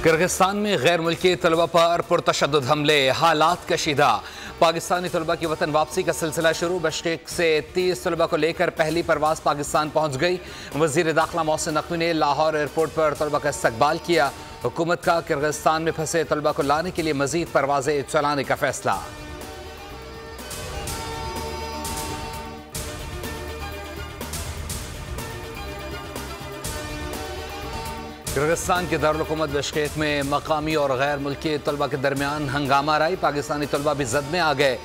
Kyrgyzstan में गैर मुल्की तलबा पर पुरतशद्दुद हमले, हालात कशीदा। पाकिस्तानी तलबा की वतन वापसी का सिलसिला शुरू। बिश्केक से 30 तलबा को लेकर पहली परवाज पाकिस्तान पहुंच गई। वजीर दाखिला मोहसिन नकवी ने लाहौर एयरपोर्ट पर तलबा का इस्तकबाल किया। हुकूमत का किर्गिस्तान में फंसे तलबा को लाने के लिए मजीद परवाजें चलाने का फैसला। किर्गिस्तान के दारुल-हुकूमत बिश्केक में मकामी और गैर मुल्की तलबा के दरमियान हंगामा राई। पाकिस्तानी तलबा भी जद में आ गए।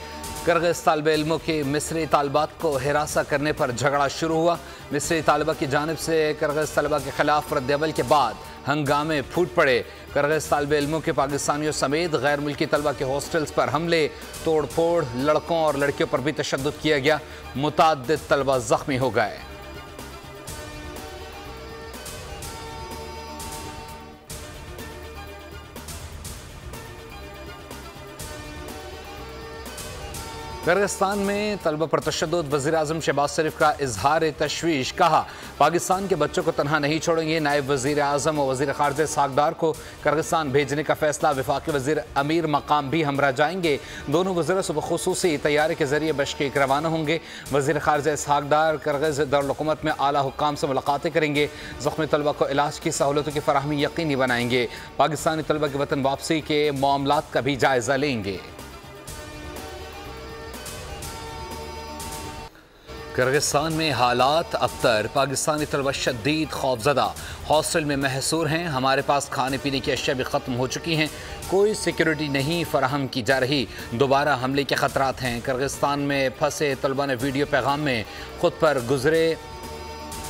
किर्गिज तालिब इल्मों की मिस्री तालिबात को हिरासा करने पर झगड़ा शुरू हुआ। मिस्री तालिबा की जानिब से किर्गिज तलबा के खिलाफ रद्द-ए-अमल के बाद हंगामे फूट पड़े। किर्गिज तालिब इल्मों के पाकिस्तानियों समेत गैर मुल्की तलबा के हॉस्टल्स पर हमले, तोड़ फोड़, लड़कों और लड़कियों पर भी तशद्दुद किया गया। मुतअद्दिद तलबा जख्मी हो गए। किर्गिस्तान में तलबा पर तशद्दुद, वज़ीर-ए-आज़म शहबाज शरीफ का इजहार तशवीश। कहा, पाकिस्तान के बच्चों को तनहा नहीं छोड़ेंगे। नायब वज़ीर-ए-आज़म और वज़ीर ख़ारिजा इसहाक़ डार को किर्गिस्तान भेजने का फैसला। वफाकी वज़ीर अमीर मकाम भी हमरा जाएंगे। दोनों वज़ीर सुबह खुसूसी तैयारे के जरिए बिश्केक रवाना होंगे। वज़ीर ख़ारिजा इसहाक़ डार किर्गिज दारुल-हुकूमत में आला हुक्काम से मुलाकातें करेंगे। ज़ख्मी तलबा को इलाज की सहूलतों की फराहमी यकीनी बनाएंगे। पाकिस्तानी तलबा की वतन वापसी के मामलात का भी जायज़ा लेंगे। किर्गिस्तान में हालात अबतर। पाकिस्तानी तलबा शदीद खौफजदा, हॉस्टल में महसूर हैं। हमारे पास खाने पीने की अशिया भी ख़त्म हो चुकी हैं। कोई सिक्योरिटी नहीं फराहम की जा रही। दोबारा हमले के ख़तरात हैं। किर्गिस्तान में फंसे तलबा ने वीडियो पैगाम में खुद पर गुजरे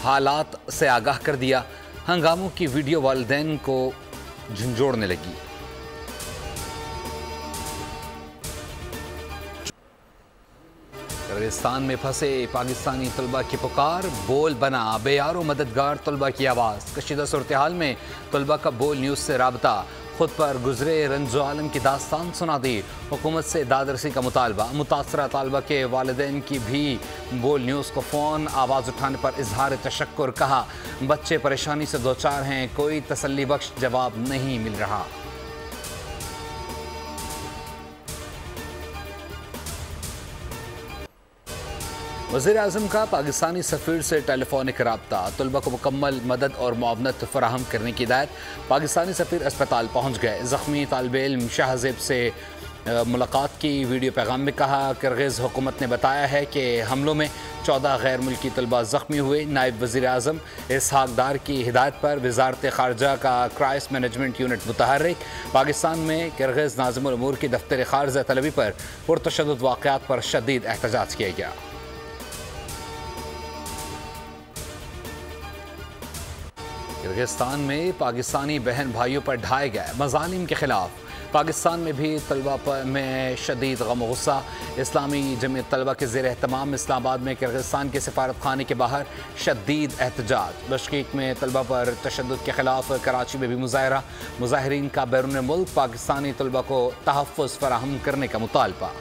हालात से आगाह कर दिया। हंगामों की वीडियो वालिदैन को झंझोड़ने लगी। किर्गिस्तान में फंसे पाकिस्तानी तलबा की पुकार, बोल बना बेयारो मददगार तलबा की आवाज़। कशीदा सूरत हाल में तलबा का बोल न्यूज़ से राबता, खुद पर गुजरे रंजो आलम की दास्तान सुना दी। हुकूमत से दादरसी का मुतालबा। मुतासरा तालबा के वालिदैन की भी बोल न्यूज़ को फ़ोन आवाज़ उठाने पर इजहार तशक्कुर। कहा, बच्चे परेशानी से दो चार हैं, कोई तसल्ली बख्श जवाब नहीं मिल रहा। वज़ीर-ए-आज़म का पाकिस्तानी सफ़ीर से टेलीफोनिक राब्ता। तलबा को मुकम्मल मदद और मुआवनत फराहम करने की हिदायत। पाकिस्तानी सफ़ीर अस्पताल पहुँच गए। ज़ख्मी तालिबे इल्म शाहज़ेब से मुलाकात की। वीडियो पैगाम में कहा, किर्गिज़ हुकूमत ने बताया है कि हमलों में 14 गैर मुल्की तलबा ज़ख्मी हुए। नायब वज़ीर-ए-आज़म इसहाक़ डार की हिदायत पर वज़ारत ख़ारजा का क्राइसिस मैनेजमेंट यूनिट मुतहर्रिक। पाकिस्तान में किर्गिज़ नाज़िमुल उमूर की दफ्तर ख़ारजा तलबी पर पुरतशद्दुद वाक़यात पर शदीद एहतजाज किया गया। किर्गिस्तान में पाकिस्तानी बहन भाइयों पर ढाए गए मज़ालिम के खिलाफ पाकिस्तान में भी तलबा में शदीद गम गुस्सा। इस्लामी जमीयत तलबा के ज़ेर एहतमाम इस्लामाबाद में किर्गिस्तान के सफारत खाने के बाहर शदीद एहतजाज। बिश्केक में तलबा पर तशद्दुद के खिलाफ कराची में भी मुजाहरा। मुजाहिरीन का बैरून मुल्क पाकिस्तानी तलबा को तहफ़्फ़ुज़ फराहम करने का मुतालबा।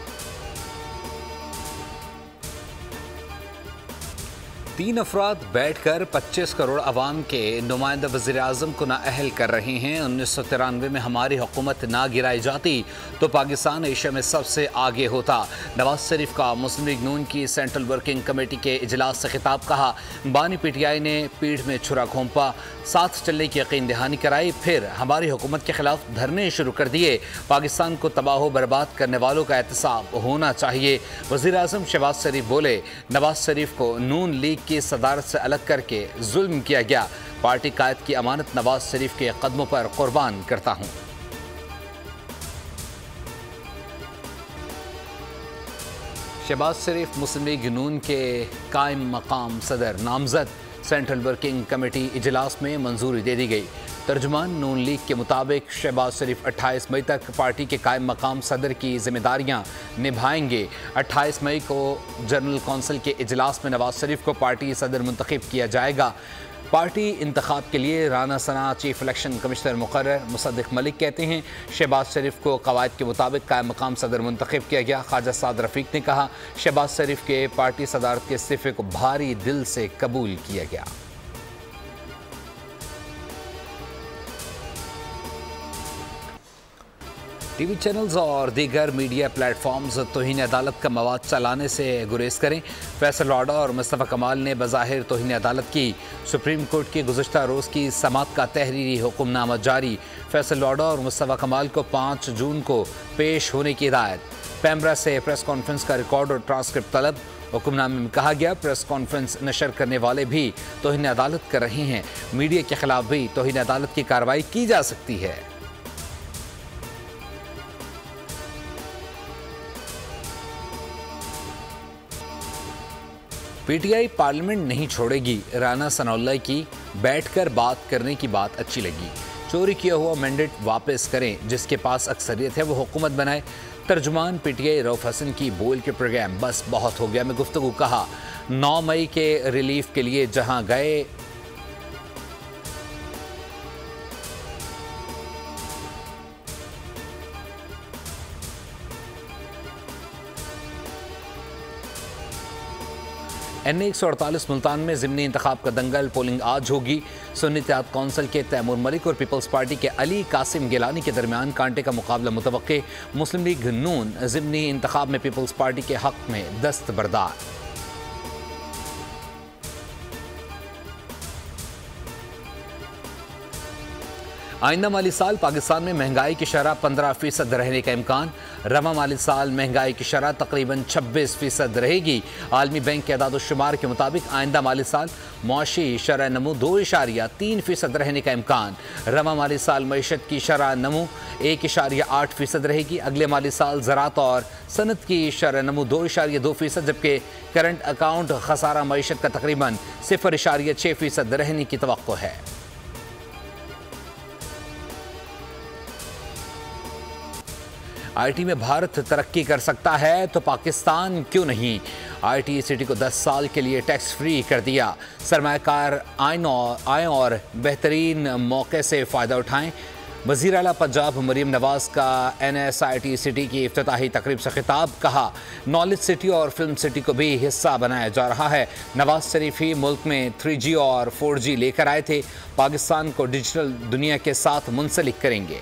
3 अफराद बैठ कर 25 करोड़ अवाम के नुमाइंदा वज़ीर-ए-आज़म को नाअहल कर रहे हैं। 1993 में हमारी हुकूमत ना गिराई जाती तो पाकिस्तान एशिया में सबसे आगे होता। नवाज शरीफ का मुस्लिम लीग नून की सेंट्रल वर्किंग कमेटी के इजलास से खिताब। कहा, बानी PTI ने पीठ में छुरा घोंपा, साथ चलने की यकीन दहानी कराई, फिर हमारी हुकूमत के खिलाफ धरने शुरू कर दिए। पाकिस्तान को तबाह बर्बाद करने वालों का एहतसाब होना चाहिए। वज़ीर-ए-आज़म शहबाज शरीफ बोले, नवाज शरीफ को नून लीग की सदारत से अलग करके जुल्म किया गया। पार्टी कायद की अमानत नवाज शरीफ के कदमों पर कुर्बान करता हूं। शहबाज शरीफ मुस्लिम लीग नून के कायम मकाम सदर नामजद। सेंट्रल वर्किंग कमेटी इजलास में मंजूरी दे दी गई। तर्जुमान नून लीग के मुताबिक शहबाज शरीफ 28 मई तक पार्टी के कायम मकाम सदर की जिम्मेदारियां निभाएंगे। 28 मई को जनरल कौंसिल के इजलास में नवाज शरीफ को पार्टी सदर मुंतखब किया जाएगा। पार्टी इंतखाब के लिए राना सना चीफ इलेक्शन कमिश्नर मुकर्रर। मुसद्दिक मलिक कहते हैं, शहबाज शरीफ को कवायद के मुताबिक कायम मकाम सदर मुंतखब किया गया। ख्वाजा साद रफीक ने कहा, शहबाज शरीफ के पार्टी सदारत के इस्तीफे को भारी दिल से कबूल किया गया। टीवी चैनल्स और दीगर मीडिया प्लेटफॉर्म्स तौहीन अदालत का मवाद चलाने से गुरेज करें। फैसल लाडा और मुस्तफ़ा कमाल ने बज़ाहिर तौहीन अदालत की। सुप्रीम कोर्ट की गुज़श्ता रोज़ की समाअत का तहरीरी हुक्मनामा जारी। फैसल लाडा और मुस्तफ़ा कमाल को 5 जून को पेश होने की हिदायत। पैमरा से प्रेस कॉन्फ्रेंस का रिकॉर्ड और ट्रांसक्रिप्ट तलब। हुक्मनामे में कहा गया, प्रेस कॉन्फ्रेंस नशर करने वाले भी तौहीन अदालत कर रहे हैं। मीडिया के खिलाफ भी तौहीन अदालत की कार्रवाई की जा सकती है। पीटीआई पार्लियामेंट नहीं छोड़ेगी। राना सनाउल्लाह की बैठकर बात करने की बात अच्छी लगी। चोरी किया हुआ मैंडेट वापस करें, जिसके पास अक्सरियत है वो हुकूमत बनाए। तर्जुमान पीटीआई रऊफ हसन की बोल के प्रोग्राम बस बहुत हो गया में गुफ्तगू। कहा 9 मई के रिलीफ के लिए जहां गए NA 148 मुल्तान में ज़िमनी इंतखाब का दंगल। पोलिंग आज होगी। सुन्नी इत्तेहाद कौंसिल के तैमूर मलिक और पीपल्स पार्टी के अली कासिम गिलानी के दरमियान कांटे का मुकाबला मुतवक्के। मुस्लिम लीग नून ज़िमनी इंतखाब में पीपल्स पार्टी के हक में दस्तबरदार। आइंदा माली साल पाकिस्तान में महंगाई की शरह 15% रहने का इम्कान। रवा माली साल महंगाई की शरह तकरीबन 26% रहेगी। आलमी बैंक के अदाद-ओ-शुमार के मुताबिक आइंदा माली साल मुआशी शरह नमू 2.3% रहने का इम्कान। रवा माली साल मईशत की शरह नमू 1.8% रहेगी। अगले माली साल ज़राअत और सनत की शरह नमू 2.2%, जबकि करंट अकाउंट खसारा मईशत का तकरीबन 0.6% रहने की तवक्को है। IT में भारत तरक्की कर सकता है तो पाकिस्तान क्यों नहीं। IT सिटी को 10 साल के लिए टैक्स फ्री कर दिया। सरमायाकार आएँ और बेहतरीन मौके से फ़ायदा उठाएं। वज़ीर आला पंजाब मरीम नवाज़ का NSIT सिटी की इफ्तिताही तकरीब से खिताब। कहा नॉलेज सिटी और फिल्म सिटी को भी हिस्सा बनाया जा रहा है। नवाज शरीफ ही मुल्क में 3G और 4G लेकर आए थे। पाकिस्तान को डिजिटल दुनिया के साथ मुंसलिक करेंगे।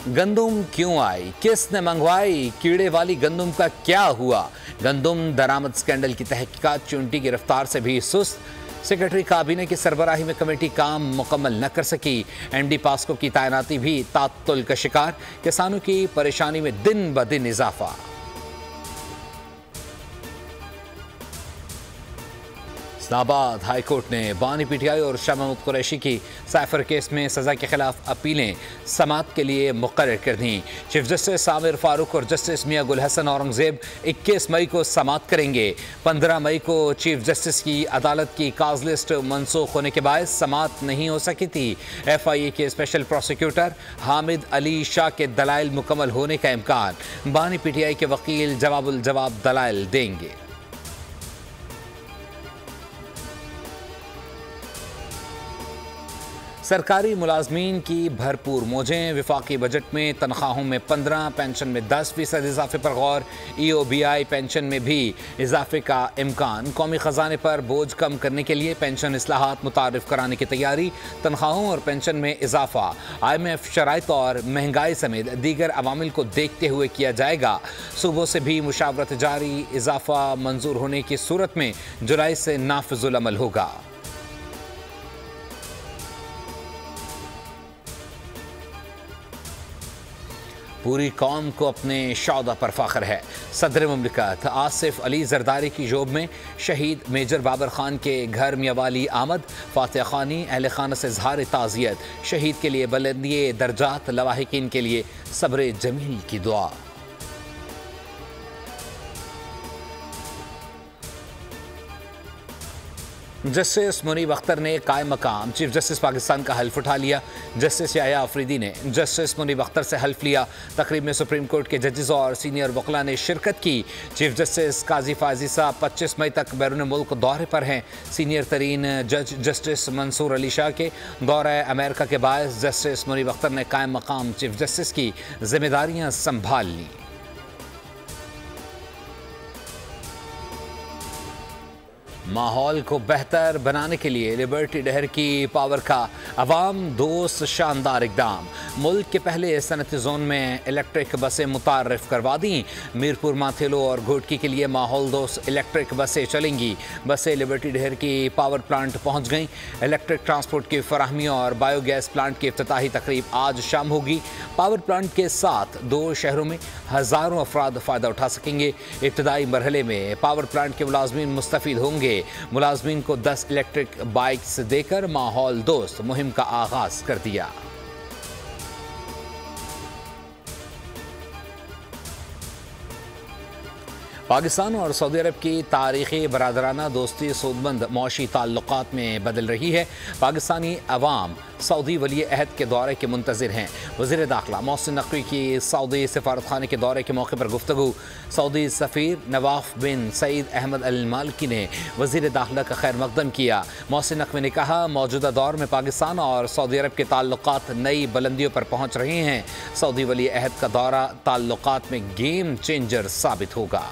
गंदुम क्यों आई, किसने मंगवाई, कीड़े वाली गंदुम का क्या हुआ। गंदुम दरामद स्कैंडल की तहकीकात चुनटी गिरफ्तार से भी सुस्त। सेक्रेटरी काबीना की सरबराही में कमेटी काम मुकम्मल न कर सकी। MD पास्को की तैनाती भी तात्तुल का शिकार। किसानों की परेशानी में दिन ब दिन इजाफा। इस्लामाबाद हाई कोर्ट ने बानी PTI और शाह महमूद कुरैशी की साइफर केस में सज़ा के खिलाफ अपीलें समाअत के लिए मुकर्रर कर दी। चीफ जस्टिस आमिर फारूक और जस्टिस मियां गुल हसन औरंगजेब 21 मई को समाअत करेंगे। 15 मई को चीफ जस्टिस की अदालत की काज लिस्ट मनसूख होने के बाद समाअत नहीं हो सकी थी। FIA के स्पेशल प्रोसिक्यूटर हामिद अली शाह के दलाइल मुकम्मल होने का इम्कान। बानी PTI के वकील जवाबुल जवाब दलाइल देंगे। सरकारी मुलाजमीन की भरपूर मौजें। विफाकी बजट में तनख्वाहों में 15, पेंशन में 10% इजाफे पर गौर। EOBI पेंशन में भी इजाफे का इम्कान। कौमी ख़जाने पर बोझ कम करने के लिए पेंशन इस्लाहात मुतारिफ कराने की तैयारी। तनख्वाहों और पेंशन में इजाफा IMF शराइत और महंगाई समेत दीगर अवामिल को देखते हुए किया जाएगा। सूबों से भी मुशावरत जारी। इजाफा मंजूर होने की सूरत में जुलाई से नाफिजुल अमल होगा। पूरी कौम को अपने शौदा पर फ़ख्र है। सदर मुमलिकत आसिफ अली जरदारी की जोब में शहीद मेजर बाबर खान के घर मियावाली आमद। फातिहा खानी अहल खाना से इज़हार ताज़ियत। शहीद के लिए बुलंदी दर्जात, लवाहिकीन के लिए सब्र जमील की दुआ। जस्टिस मुनीब अख्तर ने कायम मकाम चीफ जस्टिस पाकिस्तान का हल्फ उठा लिया। जस्टिस याया अफरीदी ने जस्टिस मुनीब अख्तर से हल्फ लिया। तकरीब में सुप्रीम कोर्ट के जजेस और सीनियर वकला ने शिरकत की। चीफ जस्टिस काजी फाजी साहब 25 मई तक बैरून मुल्क दौरे पर हैं। सीनियर तरीन जज जस्टिस मंसूर अली शाह के दौरे अमेरिका के बायस जस्टिस मुनीब अख्तर ने कायम मकाम चीफ जस्टिस की जिम्मेदारियाँ संभाल ली। माहौल को बेहतर बनाने के लिए लिबर्टी डहर की पावर का अवाम दोस्त शानदार इकदाम। मुल्क के पहले सनती जोन में इलेक्ट्रिक बसें मुतारफ करवा दी। मीरपुर, माथेलो और घोटकी के लिए माहौल दोस्त इलेक्ट्रिक बसें चलेंगी। बसें लिबर्टी डहर की पावर प्लांट पहुंच गईं। इलेक्ट्रिक ट्रांसपोर्ट की फराहमी और बायोगैस प्लांट की इफ्तिताही तकरीब आज शाम होगी। पावर प्लांट के साथ 2 शहरों में हज़ारों अफराद फ़ायदा उठा सकेंगे। इब्तदाई मरहले में पावर प्लांट के मुलाजमीन मुस्तफ़ीद होंगे। मुलाजमीन को 10 इलेक्ट्रिक बाइक्स देकर माहौल दोस्त मुहिम का आगाज कर दिया। पाकिस्तान और सऊदी अरब की तारीख़ी बरादराना दोस्ती सूदमंद मौशी ताल्लुकात में बदल रही है। पाकिस्तानी अवाम सऊदी वली अहद के दौरे के मुंतज़िर हैं। वज़ीर दाखिला मोहसिन नकवी की सऊदी सफारतखाने के दौरे के मौके पर गुफ्तगू। सऊदी सफ़ीर नवाफ बिन सईद अहमद अल मालिकी ने वज़ीर दाखिला का खैर मकदम किया। मोहसिन नकवी ने कहा, मौजूदा दौर में पाकिस्तान और सऊदी अरब के ताल्लुकात नई बुलंदियों पर पहुँच रहे हैं। सऊदी वली अहद का दौरा ताल्लुकात में गेम चेंजर साबित होगा।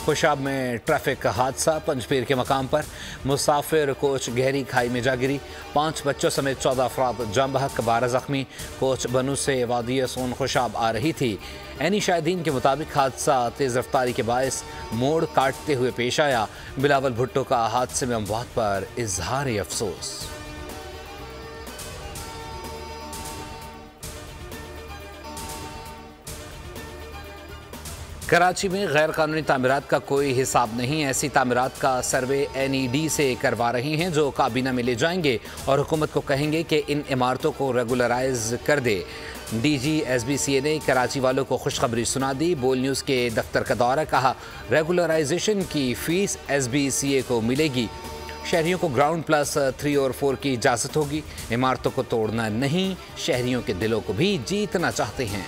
खुशाब में ट्रैफिक हादसा। पंजपीर के मकाम पर मुसाफिर कोच गहरी खाई में जा गिरी। 5 बच्चों समेत 14 अफराद जाम बहक, 12 जख्मी। कोच बनू से वादी सोन खुशाब आ रही थी। ऐनी शाहिदीन के मुताबिक हादसा तेज़ रफ्तारी के बायस मोड़ काटते हुए पेश आया। बिलावल भुट्टो का हादसे में अमवात पर इजहार अफसोस। कराची में गैर कानूनी तामीरात का कोई हिसाब नहीं। ऐसी तामीरात का सर्वे NED से करवा रही हैं जो काबीना में ले जाएंगे और हुकूमत को कहेंगे कि इन इमारतों को रेगुलराइज कर दे। DG SBCA ने कराची वालों को खुशखबरी सुना दी। बोल न्यूज़ के दफ्तर का दौरा, कहा रेगुलराइजेशन की फ़ीस SBCA को मिलेगी। शहरियों को ग्राउंड प्लस 3 और 4 की इजाज़त होगी। इमारतों को तोड़ना नहीं, शहरियों के दिलों को भी जीतना चाहते हैं।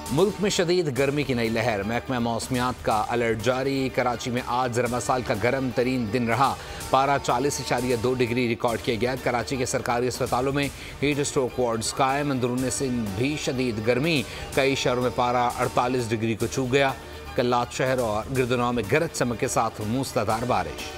मुल्क में शदीद गर्मी की नई लहर। महकमा मौसमियात का अलर्ट जारी। कराची में आज रबा साल का गर्म तरीन दिन रहा। पारा 40.2 डिग्री रिकॉर्ड किया गया। कराची के सरकारी अस्पतालों में हीट स्ट्रोक वार्ड्स कायम। अंदरून सिंध भी शदीद गर्मी। कई शहरों में पारा 48 डिग्री को छू गया। कल्लात शहर और गिरदुनवा में गरज चमक के साथ मूसलाधार बारिश।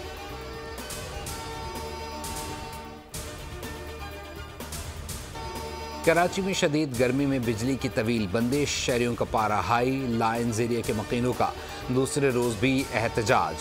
कराची में शदीद गर्मी में बिजली की तवील बंदिश। शहरियों का पारा हाई। लायंस एरिया के मकीनों का दूसरे रोज़ भी एहतजाज।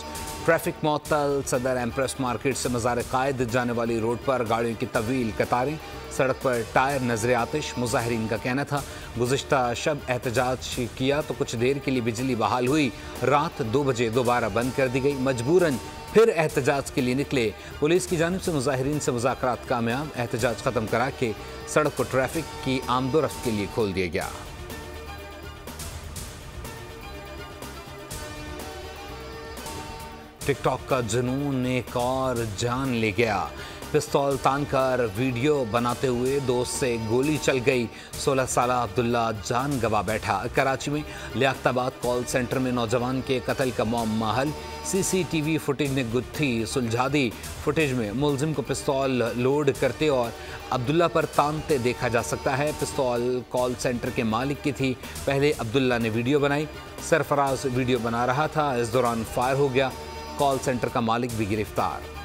ट्रैफिक मअतल। सदर एम्प्रेस मार्केट से मज़ार कायद जाने वाली रोड पर गाड़ियों की तवील कतारें। सड़क पर टायर नजर आतिश। मुजाहिरीन का कहना था गुज़िश्ता शब एहतजाज किया तो कुछ देर के लिए बिजली बहाल हुई। रात 2 बजे दोबारा बंद कर दी गई। मजबूरन फिर एहतजाज के लिए निकले। पुलिस की जानिब से मुजाहिरीन से मुज़ाकरात कामयाब। एहतजाज ख़त्म करा के सड़क को ट्रैफिक की आमदोरफ्त के लिए खोल दिया गया। टिकटॉक का जुनून एक और जान ले गया। पिस्तौल तानकर वीडियो बनाते हुए दोस्त से गोली चल गई। 16 साल अब्दुल्ला जान गवा बैठा। कराची में लियाकताबाद कॉल सेंटर में नौजवान के कत्ल का मामला हल। CCTV फुटेज ने गुत्थी सुलझा दी। फुटेज में मुलजिम को पिस्तौल लोड करते और अब्दुल्ला पर तानते देखा जा सकता है। पिस्तौल कॉल सेंटर के मालिक की थी। पहले अब्दुल्ला ने वीडियो बनाई। सरफराज वीडियो बना रहा था। इस दौरान फायर हो गया। कॉल सेंटर का मालिक भी गिरफ्तार।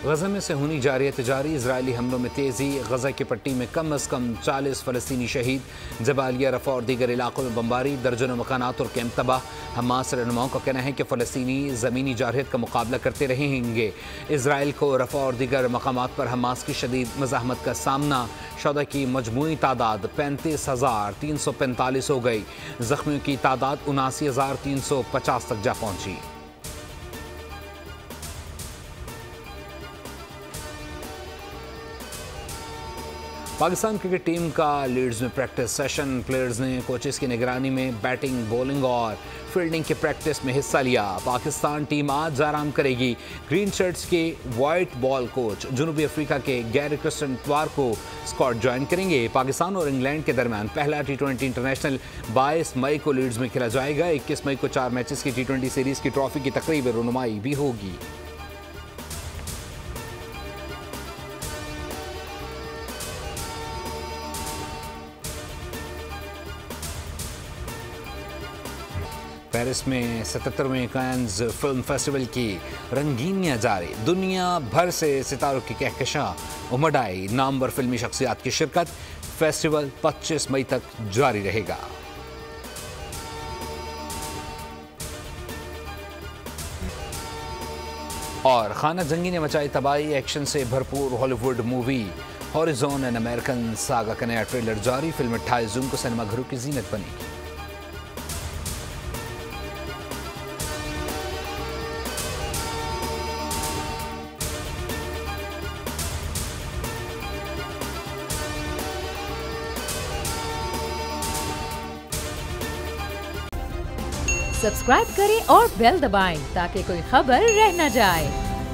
गजा में से हुनी जारियत जारी। इजरायली हमलों में तेज़ी। गजा की पट्टी में कम अज़ कम 40 फ़लस्तीनी शहीद। जबालिया, रफ़ा और दीगर इलाकों में बमबारी। दर्जनों मकानात और कैंप तबाह। हमास रहनुमाओं का कहना है कि फ़लस्तीनी ज़मीनी जारहियत का मुकाबला करते रहेंगे। इसराइल को रफ़ा और दीगर मकामात पर हमास की शदीद मज़ाहमत का सामना। शोधा की मजमूई तादाद 35,345 हो गई। ज़ख्मियों की तादाद 79,350 तक जा पहुँची। पाकिस्तान क्रिकेट टीम का लीड्स में प्रैक्टिस सेशन। प्लेयर्स ने कोचेस की निगरानी में बैटिंग, बॉलिंग और फील्डिंग के प्रैक्टिस में हिस्सा लिया। पाकिस्तान टीम आज आराम करेगी। ग्रीन शर्ट्स के वाइट बॉल कोच जनूबी अफ्रीका के गैरी क्रिस्टन इतवार को स्क्वाड ज्वाइन करेंगे। पाकिस्तान और इंग्लैंड के दरमियान पहला T20 इंटरनेशनल 22 मई को लीड्स में खेला जाएगा। 21 मई को 4 मैचेस की T20 सीरीज की ट्रॉफी की तकरीब रुनुमाई भी होगी। पेरिस में 77वें कान्स फिल्म फेस्टिवल की रंगीनियां जारी। दुनिया भर से सितारों की कहकशां उमड़ आई। नामवर फिल्मी शख्सियात की शिरकत। फेस्टिवल 25 मई तक जारी रहेगा। और खाना जंगी ने मचाई तबाही। एक्शन से भरपूर Hollywood movie horizon an American saga का नया ट्रेलर जारी। फिल्म 28 जून को सिनेमाघरों की जीनत बनेगी। सब्सक्राइब करें और बेल दबाएं ताकि कोई खबर रह न जाए।